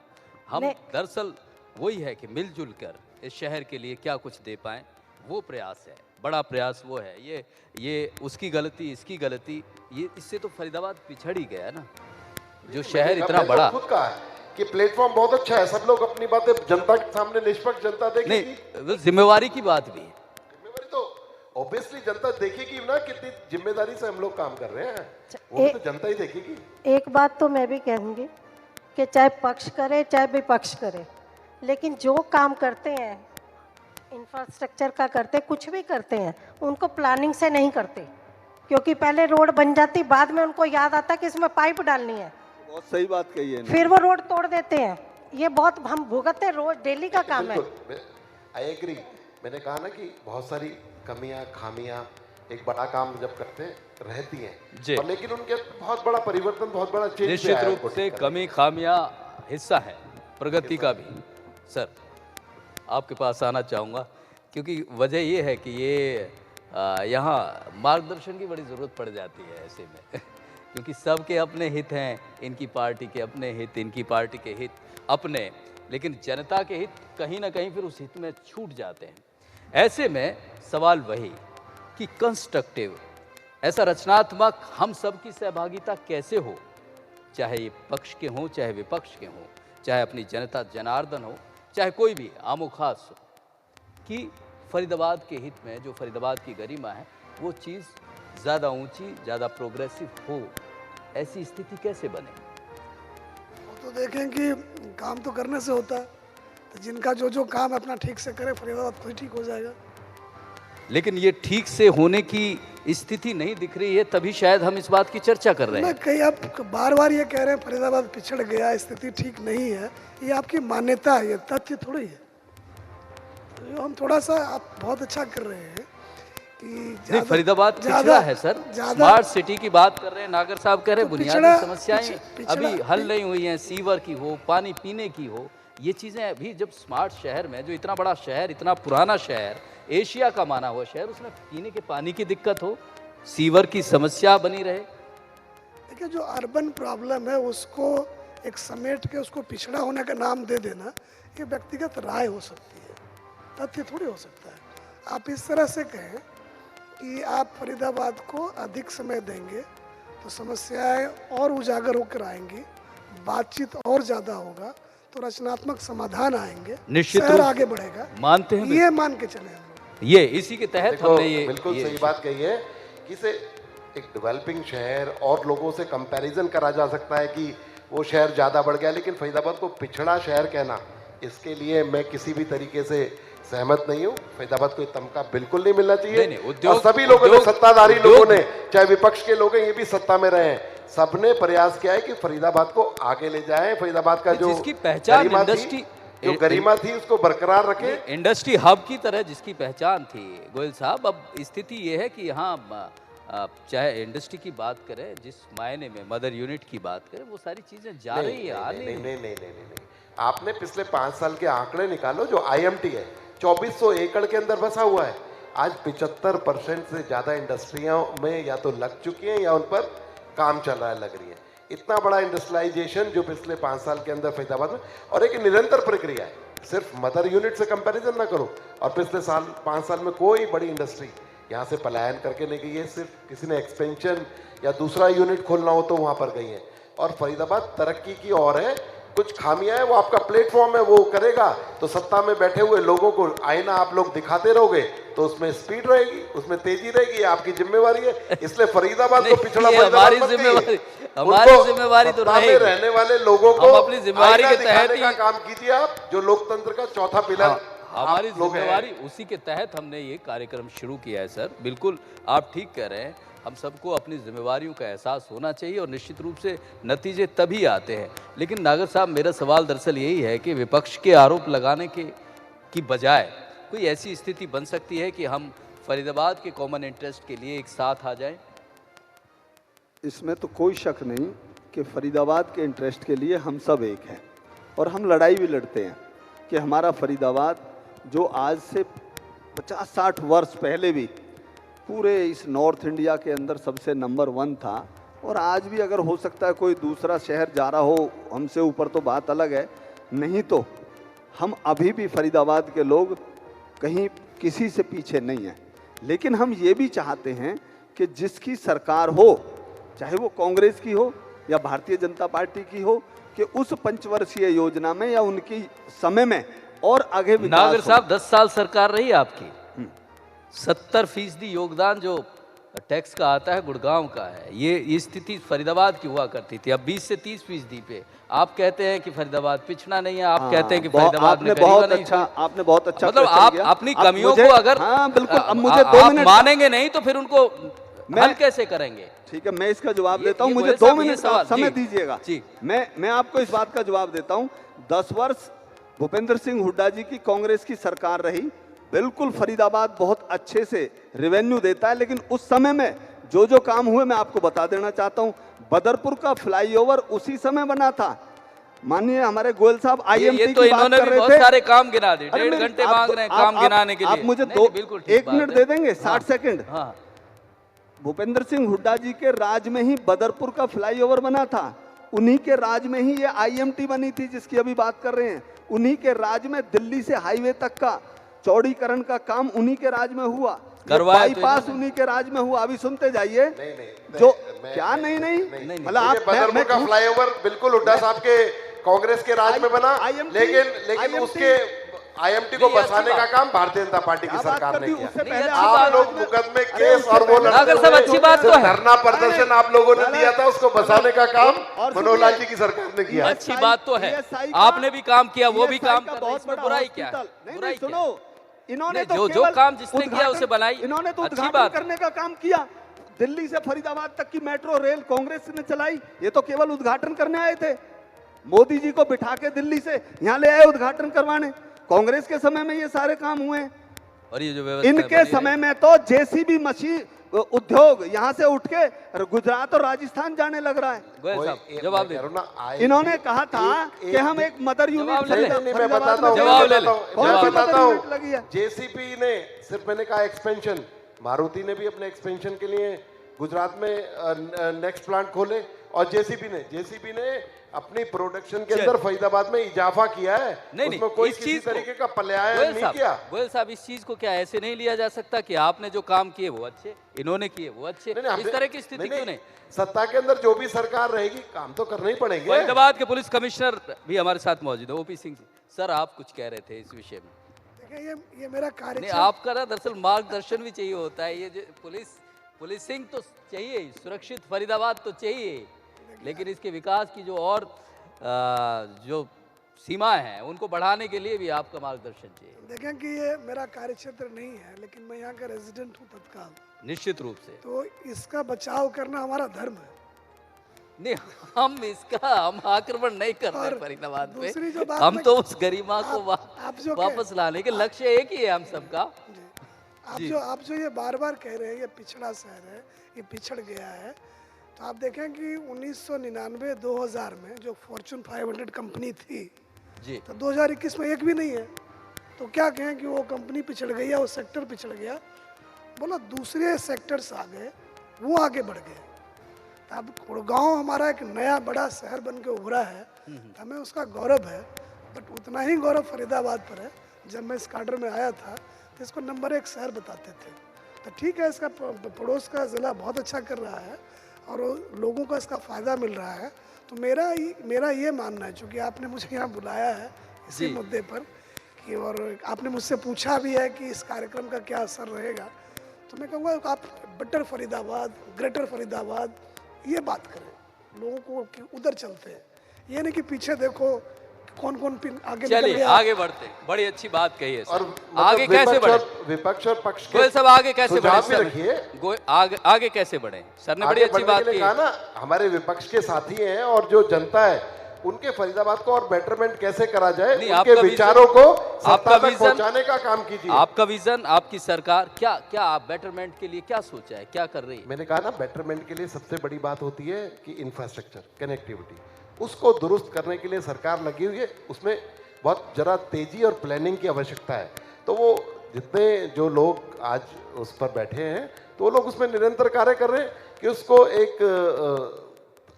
हम नहीं। दरअसल वही है कि मिलजुल कर इस शहर के लिए क्या कुछ दे पाएं, वो प्रयास है, बड़ा प्रयास वो है। ये उसकी गलती, इसकी गलती, ये इससे तो फरीदाबाद पिछड़ ही गया ना, जो शहर इतना मैंने तो बड़ा। खुद कहा है कि प्लेटफॉर्म बहुत अच्छा है, सब लोग अपनी बातें जनता के सामने निष्पक्ष जनता देखेगी। नहीं, वो जिम्मेवारी की बात भी है। जिम्मेदारी तो ऑब्वियसली जनता देखेगी ना, कितनी जिम्मेदारी से हम लोग काम कर रहे हैं, वो भी तो जनता ही देखेगी। एक बात तो मैं भी कहूँगी कि चाहे पक्ष करे चाहे विपक्ष करे, लेकिन जो काम करते हैं इंफ्रास्ट्रक्चर का करते, कुछ भी करते हैं, उनको प्लानिंग से नहीं करते। क्योंकि पहले रोड बन जाती, बाद में उनको याद आता कि इसमें पाइप डालनी है, बहुत सही बात कही है। फिर वो रोड तोड़ देते हैं। ये बहुत हम भुगतते हैं, रोज डेली का काम है। I agree. मैंने कहा ना कि बहुत सारी कमियां खामियां एक बड़ा काम जब करते हैं रहती जी। हैं, और लेकिन उनके बहुत बड़ा परिवर्तन, बहुत बड़ा चेंज निश्चित रूप से कमी खामियां हिस्सा है प्रगति का भी। सर आपके पास आना चाहूँगा क्योंकि वजह ये है कि ये यहाँ मार्गदर्शन की बड़ी ज़रूरत पड़ जाती है ऐसे में क्योंकि सबके अपने हित हैं, इनकी पार्टी के अपने हित, इनकी पार्टी के हित अपने, लेकिन जनता के हित कहीं ना कहीं फिर उस हित में छूट जाते हैं। ऐसे में सवाल वही कि कंस्ट्रक्टिव, ऐसा रचनात्मक हम सब की सहभागिता कैसे हो, चाहे ये पक्ष के हों चाहे विपक्ष के हों, चाहे अपनी जनता जनार्दन हो, चाहे कोई भी आमो खास हो, कि फरीदाबाद के हित में जो फरीदाबाद की गरिमा है वो चीज़ ज़्यादा ऊंची, ज़्यादा प्रोग्रेसिव हो, ऐसी स्थिति कैसे बने? वो तो देखें कि काम तो करने से होता है, तो जिनका जो जो काम अपना ठीक से करे, फरीदाबाद खुद ठीक हो जाएगा। लेकिन ये ठीक से होने की स्थिति नहीं दिख रही है, तभी शायद हम इस बात की चर्चा कर रहे मैं हैं। कहीं आप बार बार ये कह रहे हैं फरीदाबाद पिछड़ गया, स्थिति ठीक नहीं है, ये आपकी मान्यता है, ये तथ्य थोड़ी है। तो हम थोड़ा सा, आप बहुत अच्छा कर रहे हैं कि नहीं, फरीदाबाद पिछड़ा है सर। स्मार्ट सिटी की बात कर रहे हैं, नागर साहब कह रहे हैं तो बुनियादी पिछड़ा- समस्याएं पिछड़ा- अभी हल नहीं हुई हैं, सीवर की हो, पानी पीने की हो, ये चीज़ें अभी जब स्मार्ट शहर में, जो इतना बड़ा शहर, इतना पुराना शहर, एशिया का माना हुआ शहर, उसमें पीने के पानी की दिक्कत हो, सीवर की समस्या बनी रहे। देखिए, जो अर्बन प्रॉब्लम है उसको एक समेट के उसको पिछड़ा होने का नाम दे देना, ये व्यक्तिगत राय हो सकती है, तथ्य थोड़ी हो सकता है। आप इस तरह से कहें कि आप फरीदाबाद को अधिक समय देंगे तो समस्याएं और उजागर होकर आएंगी, बातचीत और ज़्यादा होगा, तो रचनात्मक समाधान आएंगे, निश्चित शहर रूप आगे बढ़ेगा। मानते हैं ये मान के चले हम लोग। ये इसी के तहत देखो, हमने ये बिल्कुल सही बात कही है कि इसे एक डेवलपिंग शहर और लोगों से कंपैरिजन करा जा सकता है कि वो शहर ज़्यादा बढ़ गया, लेकिन फरीदाबाद को पिछड़ा शहर कहना, इसके लिए मैं किसी भी तरीके से सहमत नहीं हूँ। फरीदाबाद को ये तमगा बिल्कुल नहीं मिलना चाहिए। नहीं, उद्योग- और सभी लोगों ने, उद्योग- सत्ताधारी उद्योग- लोगों ने, चाहे विपक्ष के लोग हैं, ये भी सत्ता में रहे हैं, सबने प्रयास किया है कि फरीदाबाद को आगे ले जाएं। फरीदाबाद का जो जिसकी पहचान गरिमा थी, इंडस्ट्री- जो गरिमा थी उसको बरकरार रखें। इंडस्ट्री हब की तरह जिसकी पहचान थी गोयल साहब, अब स्थिति ये है कि यहाँ चाहे इंडस्ट्री की बात करें, जिस मायने में मदर यूनिट की बात करें, वो सारी चीजें जा रही है, आ नहीं, रही नहीं, है। नहीं, नहीं, नहीं, नहीं। आपने पिछले 5 साल के आंकड़े निकालो। जो IMT है 2400 एकड़ के अंदर बसा हुआ है। आज 75% से ज्यादा इंडस्ट्रियों में या तो लग चुकी हैं या उन पर काम चल रहा है, लग रही है। इतना बड़ा इंडस्ट्रियलाइजेशन जो पिछले 5 साल के अंदर फरीदाबाद में, और एक निरंतर प्रक्रिया है, सिर्फ मदर यूनिट से कंपैरिजन ना करो। और पिछले 5 साल में कोई बड़ी इंडस्ट्री यहाँ से पलायन करके नहीं गई है। सिर्फ किसी ने एक्सपेंशन या दूसरा यूनिट खोलना हो तो वहाँ पर गई है। और फरीदाबाद तरक्की की ओर है। कुछ खामियां है, वो आपका प्लेटफॉर्म है, वो करेगा तो सत्ता में बैठे हुए लोगों को आईना आप लोग दिखाते रहोगे तो उसमें स्पीड रहेगी, उसमें तेजी रहेगी, आपकी जिम्मेवारी है। इसलिए फरीदाबाद को पिछड़ा ये हमारी जिम्मेवारी, हमारी जिम्मेवारी तो रहेगी। रहने वाले लोगों को हम अपनी जिम्मेवारी के तहत ही का काम कीजिए आप, जो लोकतंत्र का चौथा पिलर हमारी लोग हैं। जिम्मेवारी, उसी के तहत हमने ये कार्यक्रम शुरू किया है सर। बिल्कुल आप ठीक कह रहे हैं, हम सबको अपनी जिम्मेवारियों का एहसास होना चाहिए और निश्चित रूप से नतीजे तभी आते हैं। लेकिन नागर साहब, मेरा सवाल दरअसल यही है कि विपक्ष के आरोप लगाने की बजाय कोई ऐसी स्थिति बन सकती है कि हम फरीदाबाद के कॉमन इंटरेस्ट के लिए एक साथ आ जाएं? इसमें तो कोई शक नहीं कि फरीदाबाद के इंटरेस्ट के लिए हम सब एक हैं और हम लड़ाई भी लड़ते हैं कि हमारा फरीदाबाद जो आज से 50-60 वर्ष पहले भी पूरे इस नॉर्थ इंडिया के अंदर सबसे नंबर 1 था, और आज भी अगर हो सकता है कोई दूसरा शहर जा रहा हो हमसे ऊपर तो बात अलग है, नहीं तो हम अभी भी फरीदाबाद के लोग कहीं किसी से पीछे नहीं हैं। लेकिन हम ये भी चाहते हैं कि जिसकी सरकार हो, चाहे वो कांग्रेस की हो या भारतीय जनता पार्टी की हो, कि उस पंचवर्षीय योजना में या उनकी समय में और आगे विकास नागर हो। साहब, 10 साल सरकार रही आपकी, 70% योगदान जो टैक्स का आता है गुड़गांव का है। ये स्थिति फरीदाबाद की हुआ करती थी, अब 20 से 30% पे। आप कहते हैं कि फरीदाबाद पिछड़ा नहीं है, आप कहते हैं कि फरीदाबाद में गरीबा नहीं थी। आपने बहुत अच्छा मतलब क्वेश्चन आप किया। अपनी अब कमियों मुझे- को अगर हाँ बिल्कुल, अब मुझे आप 2 मिनट मानेंगे नहीं तो फिर उनको मैं- हल कैसे करेंगे? ठीक है, मैं इसका जवाब ये- देता हूं। ये मुझे गोयल 2 साहब, ये मिनट सवाल- का समय जी, दीजिएगा। जी। मैं आपको इस बात का जवाब देता हूं। 10 वर्ष भूपेंद्र सिंह हुड्डा जी की कांग्रेस की सरकार रही, बिल्कुल फरीदाबाद बहुत अच्छे से रेवेन्यू देता है, लेकिन उस समय में जो जो काम हुए मैं आपको बता देना चाहता हूं। बदरपुर का फ्लाईओवर उसी समय बना था। माननीय हमारे गोयल साहब IMT ये तो की बात इन्होंने कर भी रहे बहुत थे। सारे काम गिना दिए, अरे 1.5 घंटे आप- मांग रहे हैं आप- काम आप- गिनाने के लिए। आप मुझे नहीं, 2 नहीं, बिल्कुल ठीक 1 बात मिनट है। दे देंगे, हाँ, 60 सेकंड। हाँ, भूपेंद्र सिंह हुड्डा जी के राज में ही बदरपुर का फ्लाईओवर बना था। उन्हीं के राज में ही ये IMT बनी थी जिसकी अभी बात कर रहे हैं। उन्हीं के राज में दिल्ली से हाईवे तक का चौड़ीकरण का काम उन्हीं के राज में हुआ। करवाया तो बाईपास इन्होंने। उन्हीं के राज में हुआ। अभी सुनते जाइए। नहीं, जो मैं- क्या नहीं नहीं, मतलब आप बदरपुर का फ्लाईओवर बिल्कुल हुड्डा साहब के कांग्रेस के राज में बना, IMT लेकिन उसके IMT को नहीं, अच्छी बसाने का बात। काम भारतीय जनता पार्टी की क्या बात सरकार कर ने दी? किया। उससे नहीं, पहले अच्छी आप बात- लोग मुकदमे अरे केस उससे और वो पहले- नागर साहब, अच्छी बात तो है। धरना प्रदर्शन आप लोगों ने दिया था, उसको बसाने का काम और मनोहर सुनिए, लाल जी की सरकार ने किया। अच्छी बात तो है। ESI का- आपने भी काम किया, वो भी ESI काम का कर रहे हैं, बहुत इसमें बड़ा बुराई क्या है? हॉस्पिटल। बुराई नहीं, क्या सुनो, इन्होंने नहीं, तो जो केवल काम जिसने किया उद्घाटन- उसे बनाई। इन्होंने तो अच्छी उद्घाटन बात। करने का काम किया। दिल्ली से फरीदाबाद तक की मेट्रो रेल कांग्रेस ने चलाई, ये तो केवल उद्घाटन करने आए थे। मोदी जी को बिठा के दिल्ली से यहाँ ले आए उद्घाटन करवाने। कांग्रेस के समय में ये सारे काम हुए हैं। और ये जो व्यवस्था इनके बनी है- समय में तो JCB मशीन उद्योग यहाँ से उठ के गुजरात और राजस्थान जाने लग रहा है। गोयल साहब, कोई- जवाब मैं दे। कह रहा हूं ना, इन्होंने कहा था कि हम एक मदर यूनिट जवाब ले ले। नहीं, मैं बताता हूँ, जवाब ले ले। कौन सी मैं बताता मदर यूनिट लगी है? हूँ। JCB ने सिर्फ, मैंने कहा एक्सपेंशन, मारुति ने भी अपने एक्सपेंशन के लिए गुजरात में नेक्स्ट प्लांट खोले, और JCB ने अपनी प्रोडक्शन के अंदर फरीदाबाद में इजाफा किया है। नहीं, उसमें कोई इस किसी चीज को- तरीके का पलायन गोयल नहीं साहब, किया। गोयल साहब, इस चीज को क्या ऐसे नहीं लिया जा सकता कि आपने जो काम किए वो अच्छे, इन्होंने किए वो अच्छे? नहीं, इस तरह की स्थिति क्यों नहीं? सत्ता के अंदर जो भी सरकार रहेगी काम तो करने ही पड़ेंगे। फरीदाबाद के पुलिस कमिश्नर भी हमारे साथ मौजूद है, OP सिंह जी। सर, आप कुछ कह रहे थे इस विषय में? देखिए ये मेरा कार्य नहीं, आपका ना दरअसल मार्गदर्शन भी चाहिए होता है। ये जो पुलिसिंग तो चाहिए ही, सुरक्षित फरीदाबाद तो चाहिए ही, लेकिन इसके विकास की जो और जो सीमाएं हैं उनको बढ़ाने के लिए भी आपका मार्गदर्शन चाहिए। देखें कि ये मेरा कार्यक्षेत्र नहीं है, लेकिन मैं यहाँ का रेजिडेंट हूँ तत्काल, निश्चित रूप से तो इसका बचाव करना हमारा धर्म है। नहीं, हम आक्रमण नहीं कर रहे और फरीदाबाद पे, दूसरी जो बात हम मैं- तो उस गरिमा को आप जो वापस लाने के लक्ष्य एक ही है हम सबका। जी। आप जो ये बार बार कह रहे हैं ये पिछड़ा शहर है, ये पिछड़ गया है, तो आप देखें कि 1999-2000 में जो फॉर्चून 500 कंपनी थी, जी तो 2021 में एक भी नहीं है। तो क्या कहें कि वो कंपनी पिछड़ गई है, वो सेक्टर पिछड़ गया, बोला दूसरे सेक्टर्स आ गए, वो आगे बढ़ गए। तो अब गुड़गांव हमारा एक नया बड़ा शहर बन के उभरा है, तो हमें उसका गौरव है। बट उतना ही गौरव फरीदाबाद पर है। जब मैं इस काडर में आया था तो इसको नंबर 1 शहर बताते थे। तो ठीक है, इसका पड़ोस का ज़िला बहुत अच्छा कर रहा है और लोगों को इसका फ़ायदा मिल रहा है। तो मेरा ये मानना है, चूँकि आपने मुझे यहाँ बुलाया है इसी जी। मुद्दे पर कि, और आपने मुझसे पूछा भी है कि इस कार्यक्रम का क्या असर रहेगा, तो मैं कहूँगा आप बेटर फरीदाबाद, ग्रेटर फरीदाबाद ये बात करें लोगों को कि उधर चलते हैं, ये नहीं कि पीछे देखो कौन आगे निकल चलिए गया। आगे बढ़ते हैं। बड़ी अच्छी बात कही है और सर। मतलब आगे कैसे बढ़े विपक्ष और पक्ष के गोयल साहब, आगे कैसे बढ़े सुझाव भी सर? रखिए। आगे कैसे बढ़े? सर ने बड़ी आगे अच्छी बढ़ने बात के की। लिए कहा ना, हमारे विपक्ष के साथी हैं और जो जनता है उनके फरीदाबाद को और बेटरमेंट कैसे करा जाए, नहीं, उनके आपका विचारों को आपका सत्ता तक विजन- पहुंचाने का काम कीजिए। आपका विजन, आपकी सरकार क्या आप बेटरमेंट के लिए क्या सोचा है, क्या कर रही है? मैंने कहा ना, बेटरमेंट के लिए सबसे बड़ी बात होती है कि इंफ्रास्ट्रक्चर, कनेक्टिविटी, उसको दुरुस्त करने के लिए सरकार लगी हुई है। उसमें बहुत जरा तेजी और प्लानिंग की आवश्यकता है। तो वो जितने जो लोग आज उस पर बैठे हैं, तो वो लोग उसमें निरंतर कार्य कर रहे हैं कि उसको एक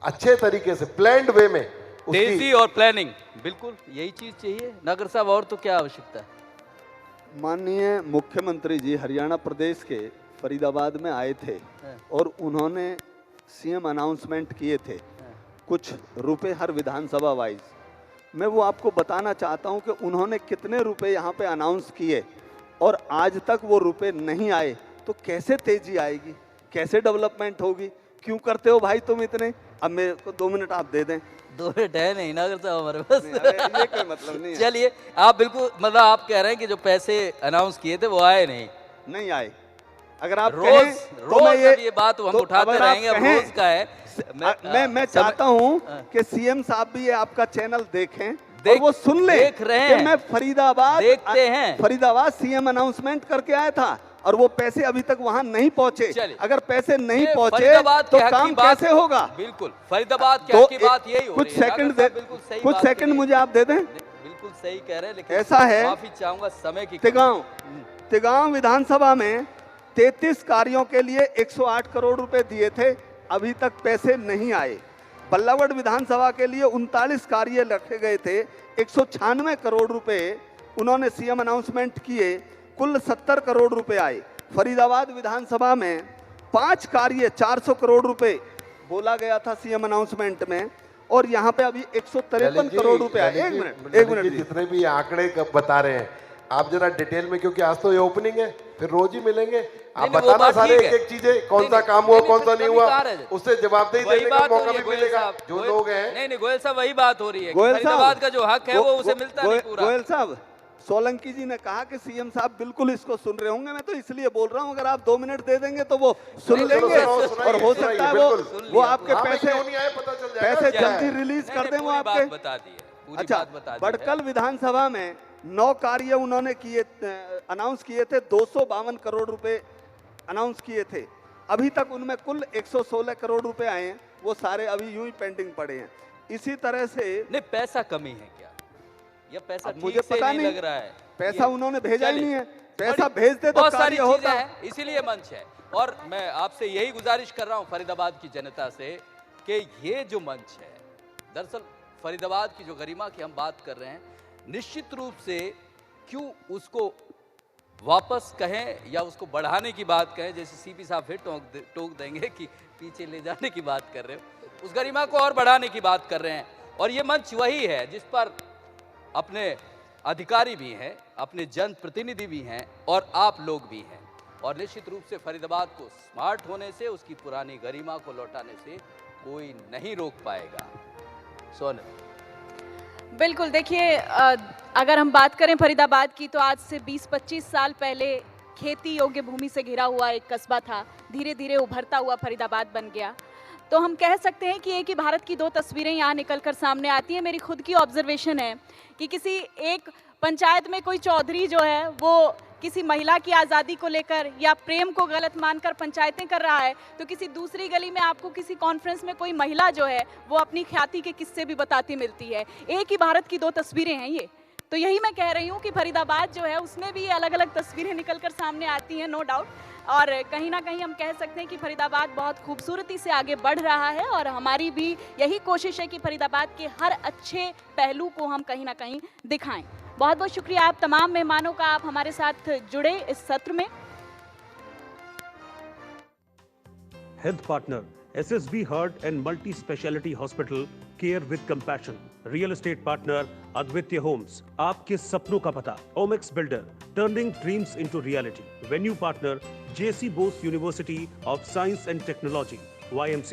अच्छे तरीके से प्लान्ड वे में तेजी और प्लानिंग, बिल्कुल यही चीज चाहिए। नगर साहब, और तो क्या आवश्यकता है? माननीय मुख्यमंत्री जी हरियाणा प्रदेश के फरीदाबाद में आए थे और उन्होंने सीएम अनाउंसमेंट किए थे कुछ रुपए हर विधानसभा वाइज। मैं वो आपको बताना चाहता हूं कि उन्होंने कितने रुपए यहाँ पे अनाउंस किए और आज तक वो रुपए नहीं आए। तो कैसे तेजी आएगी, कैसे डेवलपमेंट होगी? क्यों करते हो भाई तुम इतने? अब मेरे को 2 मिनट आप दे दें। 2 मिनट है नहीं नगर साहब हमारे पास। अरे ये कोई मतलब नहीं है। चलिए, आप बिल्कुल मतलब आप कह रहे हैं कि जो पैसे अनाउंस किए थे वो आए नहीं आए। अगर आप रोज कहें तो मैं ये बात हम तो उठाते अगर आप रहेंगे। अब कहें- रोज का है। मैं चाहता हूं कि सीएम साहब भी ये आपका चैनल देखें और देख- वो सुन ले देख रहे कि हैं। मैं फरीदाबाद देखते हैं। फरीदाबाद सीएम अनाउंसमेंट करके आया था और वो पैसे अभी तक वहां नहीं पहुंचे। चलिए। अगर पैसे नहीं ये पहुंचे फरीदाबाद तो के हक की काम बात- कैसे होगा? बिल्कुल फरीदाबाद के तो हक की बात यही हो कुछ रही है। सेकंड नगर साहब बिल्कुल सही कुछ बात सेकंड कही। मुझे आप दे दें। बिल्कुल सही कह रहे हैं, लेकिन ऐसा है- माफी चाहूंगा समय की कमी। तिगांव विधानसभा में 33 कार्यों के लिए 108 करोड़ रुपए दिए थे, अभी तक पैसे नहीं आए। बल्लावड़ विधानसभा के लिए 39 कार्य रखे गए थे, 196 करोड़ रुपए उन्होंने सीएम अनाउंसमेंट किए, कुल 70 करोड़ रुपए आए। फरीदाबाद विधानसभा में 5 कार्य 400 करोड़ रुपए बोला गया था सीएम अनाउंसमेंट में और यहाँ पे अभी 153 करोड़ रुपए आए। एक मिनट जी। जितने भी आंकड़े बता रहे हैं आप जरा डिटेल में, क्योंकि आज तो ये ओपनिंग है, फिर रोज ही मिलेंगे। आप नहीं, वो बताना बात सारे ठीक है। एक चीजें, कौन सा नहीं, काम हुआ, नहीं, कौन सा कभी नहीं हुआ, कहा है। उससे जवाबदेही वही देने का बात हो मौका रही है भी गोयल मिलेगा। साहब। जो लोग हैं, नहीं गोयल साहब, वही बात हो रही है। गोयल साहब, फरीदाबाद का जो हक है वो उसे मिलता नहीं पूरा। गोयल साहब, सोलंकी जी ने कहा कि सीएम साहब बिल्कुल इसको सुन रहे होंगे, मैं तो इसलिए बोल रहा हूं अगर आप 2 मिनट दे देंगे तो वो सुन चलो, लेंगे सुनाओ, सुनाइए, और हो सुनाइए, सकता है बिल्कुल। वो आपके हाँ, पैसे क्यों नहीं आए पता चल जाएगा पैसे क्या है। जल्दी रिलीज कर दें वो पूरी आपके। बात बता दी है, पूरी अच्छा, बात बता दी है। बड़कल विधानसभा में 9 कार्य उन्होंने किए, अनाउंस किए थे, 252 करोड़ रुपए अनाउंस किए थे, अभी तक उनमें कुल 116 करोड़ रुपए आए हैं, वो सारे अभी यूं ही पेंडिंग पड़े हैं। इसी तरह से नहीं, पैसा कमी है क्या, या पैसा अब ठीक मुझे से पता नहीं नहीं, लग रहा है? पैसा उन्होंने भेजा ही चलिए, नहीं है। पैसा बड़ी- भेजते तो बहुत सारी कार्य चीजें होता। हैं, इसीलिए मंच है। और मैं आपसे यही गुजारिश कर रहा हूं फरीदाबाद की जनता से कि ये जो मंच है, दरअसल फरीदाबाद की जो गरिमा की हम बात कर रहे हैं, निश्चित रूप से क्यों उसको वापस कहें या उसको बढ़ाने की बात कहें, जैसे सीपी साहब फिर टोक देंगे कि पीछे ले जाने की बात कर रहे हो, उस गरिमा को और बढ़ाने की बात कर रहे हैं। और ये मंच वही है जिस पर अपने अधिकारी भी हैं, अपने जनप्रतिनिधि भी हैं और आप लोग भी हैं। और निश्चित रूप से फरीदाबाद को स्मार्ट होने से, उसकी पुरानी गरिमा को लौटाने से कोई नहीं रोक पाएगा। सोनल। बिल्कुल, देखिए अगर हम बात करें फरीदाबाद की तो आज से 20-25 साल पहले खेती योग्य भूमि से घिरा हुआ एक कस्बा था। धीरे धीरे उभरता हुआ फरीदाबाद बन गया। तो हम कह सकते हैं कि एक ही भारत की दो तस्वीरें यहाँ निकल कर सामने आती हैं। मेरी खुद की ऑब्जर्वेशन है कि किसी एक पंचायत में कोई चौधरी जो है वो किसी महिला की आज़ादी को लेकर या प्रेम को गलत मानकर पंचायतें कर रहा है, तो किसी दूसरी गली में आपको किसी कॉन्फ्रेंस में कोई महिला जो है वो अपनी ख्याति के किस्से भी बताती मिलती है। एक ही भारत की दो तस्वीरें हैं ये। तो यही मैं कह रही हूँ कि फरीदाबाद जो है उसमें भी अलग अलग तस्वीरें निकल कर सामने आती हैं, नो डाउट। और कहीं ना कहीं हम कह सकते हैं कि फरीदाबाद बहुत खूबसूरती से आगे बढ़ रहा है और हमारी भी यही कोशिश है कि फरीदाबाद के हर अच्छे पहलू को हम कहीं ना कहीं दिखाएं। बहुत बहुत शुक्रिया आप तमाम मेहमानों का, आप हमारे साथ जुड़े इस सत्र में। Health partner SSB Heart and Multi Speciality Hospital, Care with Compassion. Real estate partner Advitya Homes, आपके सपनों का पता। Omex Builder, turning dreams into reality. Venue partner JC Bose University of Science and Technology, YMC.